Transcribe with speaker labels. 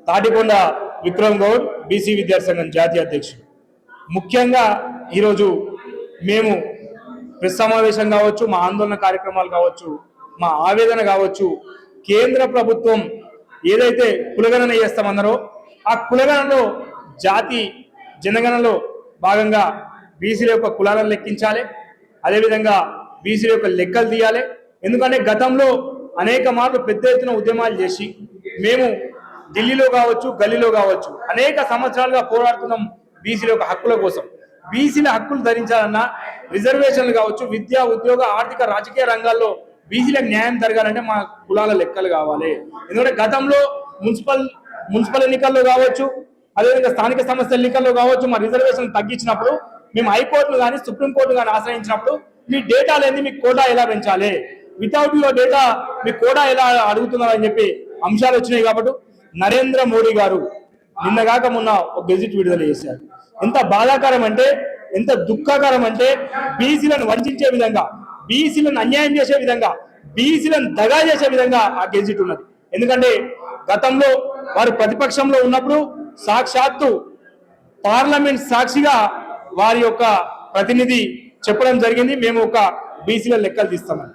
Speaker 1: Tatikonda Vikram Goud BC విద్యార్థి సంఘం జాతీయ అధ్యక్షుడు. ముఖ్యంగా ఈరోజు మేము ప్రెస్ సమావేశం కావచ్చు, మా ఆందోళన కార్యక్రమాలు కావచ్చు, మా ఆవేదన కావచ్చు, కేంద్ర ప్రభుత్వం ఏదైతే కులగణన చేస్తామన్నారో ఆ కులగణనలో జాతి జనగణనలో భాగంగా బీసీల యొక్క కులాలను లెక్కించాలి. అదేవిధంగా బీసీల యొక్క లెక్కలు తీయాలి. ఎందుకంటే గతంలో అనేక మార్లు పెద్ద ఎత్తున ఉద్యమాలు చేసి మేము ఢిల్లీలో కావచ్చు, గల్లీలో కావచ్చు అనేక సంవత్సరాలుగా పోరాడుతున్నాం బీసీల యొక్క హక్కుల కోసం. బీసీల హక్కులు ధరించాలన్నా, రిజర్వేషన్లు కావచ్చు, విద్యా ఉద్యోగ ఆర్థిక రాజకీయ రంగాల్లో బీసీలకు న్యాయం జరగాలంటే మా కులాల లెక్కలు కావాలి. ఎందుకంటే గతంలో మున్సిపల్ ఎన్నికల్లో కావచ్చు, అదేవిధంగా స్థానిక సంస్థల ఎన్నికల్లో కావచ్చు మా రిజర్వేషన్ తగ్గించినప్పుడు మేము హైకోర్టులు కానీ సుప్రీంకోర్టు కానీ ఆశ్రయించినప్పుడు మీ డేటా లేని మీ కోటా ఎలా పెంచాలి, వితౌట్ యువర్ డేటా మీ కోటా ఎలా అడుగుతున్నారని చెప్పి అంశాలు వచ్చినాయి. కాబట్టి నరేంద్ర మోడీ గారు నిన్నగాక మొన్న ఒక గెజిట్ విడుదల చేశారు. ఎంత బాధాకరం అంటే, ఎంత దుఃఖకరం అంటే, బీసీలను వంచే విధంగా, బీసీలను అన్యాయం చేసే విధంగా, బీసీలను దగా చేసే విధంగా ఆ గెజిట్ ఉన్నది. ఎందుకంటే గతంలో వారు ప్రతిపక్షంలో ఉన్నప్పుడు సాక్షాత్తు పార్లమెంట్ సాక్షిగా వారి యొక్క ప్రతినిధి చెప్పడం జరిగింది, మేము ఒక బీసీల లెక్కలు తీస్తామని.